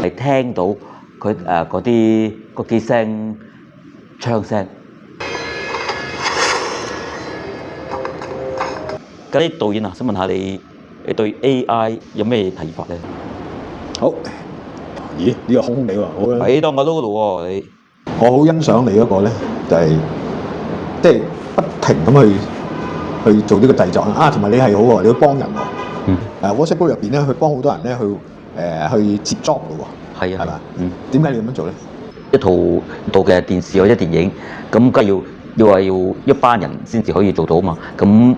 係聽到佢嗰啲個機聲、槍聲。咁啲導演啊，想問下你對 AI 有咩睇法咧？好，咦？呢個空你喎，好啦。喺當我都度喎，你我好欣賞你嗰個咧，就係即係不停咁去做呢個製作啊，同埋你係好喎，你要幫人喎。WhatsApp group 入邊咧，去幫好多人咧去接 job 嘅喎。係啊，係嘛？點解你咁樣做咧？一套嘅電視或者電影，咁梗係要話要一班人先至可以做到嘛。咁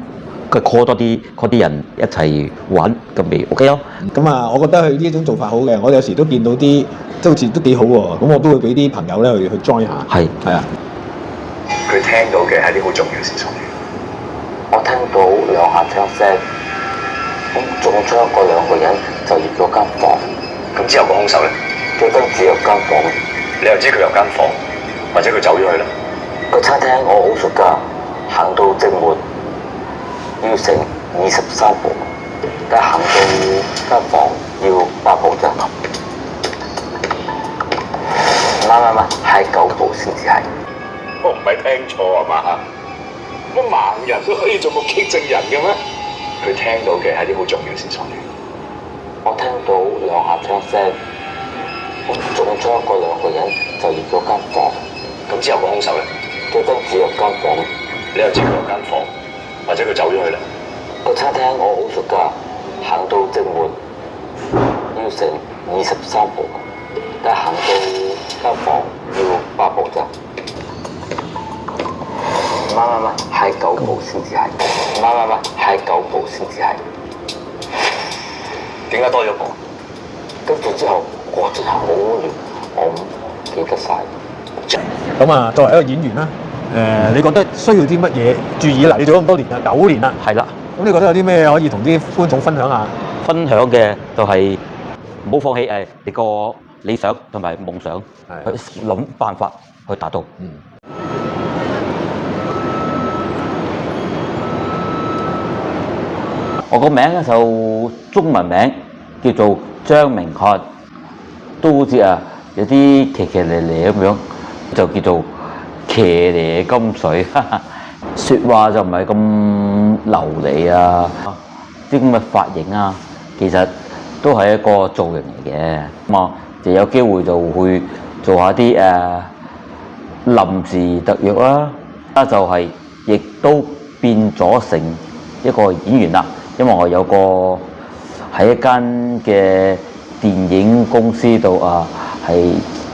佢 call 多啲人一齊玩，咁咪 OK 咯。咁啊，我覺得佢呢種做法好嘅。我有時都見到啲即係好似都幾好喎。咁我都會俾啲朋友咧去 join 下。係啊。佢聽到嘅係啲好重要嘅事情。我聽到兩下槍聲，咁中槍嗰兩個人就入咗間房。咁之後個兇手咧，最跟住入間房。你又知佢入間房，或者佢走咗去咧？個餐廳我好熟㗎，行到正門要成23步，但係行到間房要8步啫。唔係9步先至係。我唔係聽錯啊嘛？乜盲人都可以做目擊證人嘅咩？佢聽到嘅係啲好重要嘅線索。我聽到兩下槍聲，中槍嗰兩個人就入咗間房。咁之後個兇手咧，最跟住入間房。你又知佢入間房，或者佢走咗去咧？個餐廳我好熟㗎，行到正門要成23步，但係行到間房要8步啫。唔係9步先至係。唔係9步先至係。點解多咗步？跟住之後，我真係好亂，我唔記得晒。咁啊，作為一個演員啦，你覺得需要啲乜嘢注意啦？你做咗咁多年啦，9年啦，係啦。咁你覺得有啲咩可以同啲觀眾分享下？分享嘅就係唔好放棄你個理想同埋夢想，去諗辦法去達到。我個名咧就中文名叫做張明漢，都好似有啲騎騎咧咧咁樣，就叫做騎呢金水。説話就唔係咁流利啊，啲咁嘅髮型啊，其實都係一個造型嚟嘅。咁啊，就有機會就會做下啲臨時特約啦。就係亦都變咗成一個演員啦。因為我有個喺一間嘅電影公司度係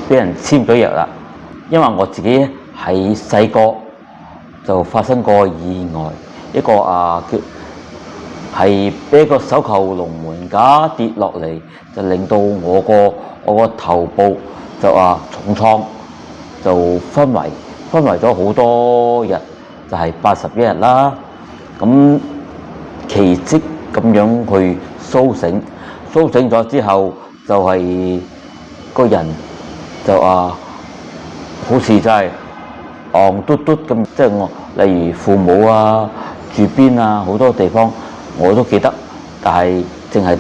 俾人簽咗約啦。因為我自己喺細個就發生過意外，一個叫係俾個手球龍門架跌落嚟，就令到我個頭部就重創，就昏迷咗好多日，就係81日啦。咁奇蹟咁樣去甦醒咗之後，就係個人就好似真係戇嘟嘟咁，即係我例如父母住邊好多地方我都記得，但係淨係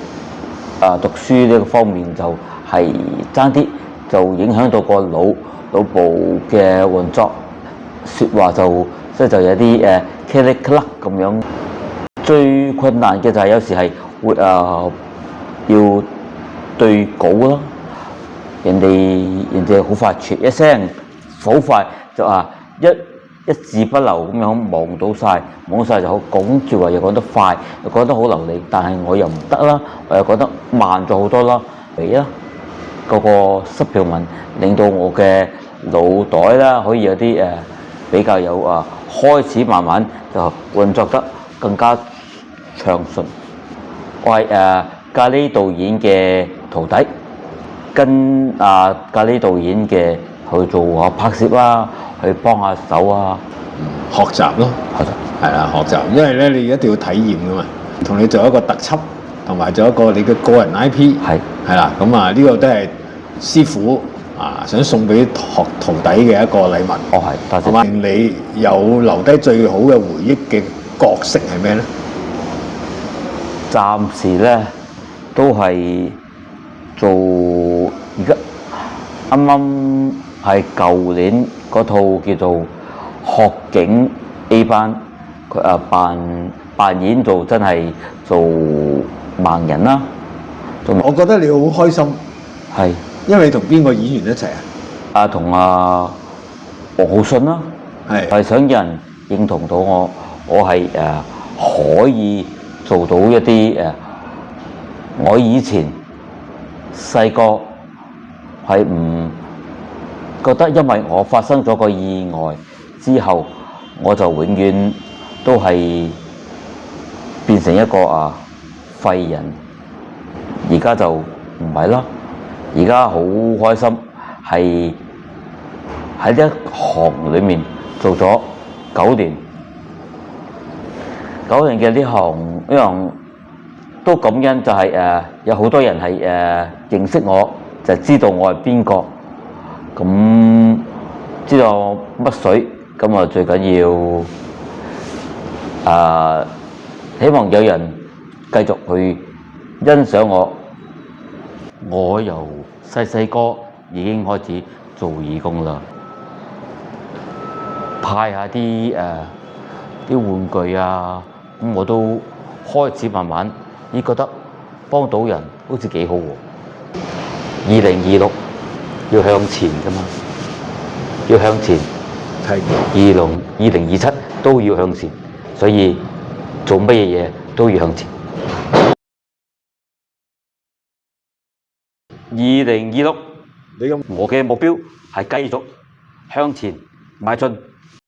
讀書呢個方面就係爭啲，就影響到個腦部嘅運作，説話就即係就有啲茄哩咳咁樣。最困難嘅就係有時係會要對稿咯，人哋好快啜一聲，好快就一字不漏咁樣望到晒就好，講住話又講得快，又講得好流利，但係我又唔得啦，我又覺得慢咗好多啦，嗰個失調紋令到我嘅腦袋啦可以有啲比較有開始慢慢就運作得更加暢順。我係咖喱導演嘅徒弟，跟咖喱導演嘅去做拍攝去幫下手學習咯，係啦，學習，因為咧你一定要體驗噶嘛，同你做一個特輯，同埋做一個你嘅個人 IP，係啦，咁呢個都係師傅想送俾徒弟嘅一個禮物。多謝。令你有留低最好嘅回憶嘅角色係咩咧？暫時咧都係做而家啱啱係舊年嗰套叫做學警 A 班，佢扮演做真係做盲人啦。我覺得你好開心，係因為你同邊個演員一齊啊？同王浩信啦，係想有人認同到我係可以做到一啲我以前細個係唔覺得，因為我發生咗個意外之後，我就永遠都係變成一個廢人。而家就唔係啦，而家好開心，係喺呢一行裏面做咗9年嘅呢行都感恩，就係有好多人係認識我，就知道我係邊個，咁知道乜水，咁啊最緊要希望有人繼續去欣賞我。我由細個已經開始做義工啦，派下啲玩具啊，咁我都開始慢慢覺得幫到人好似幾好喎。2026要向前㗎嘛，要向前。係。2027都要向前，所以做乜嘢都要向前。2026，我嘅目標係繼續向前邁進。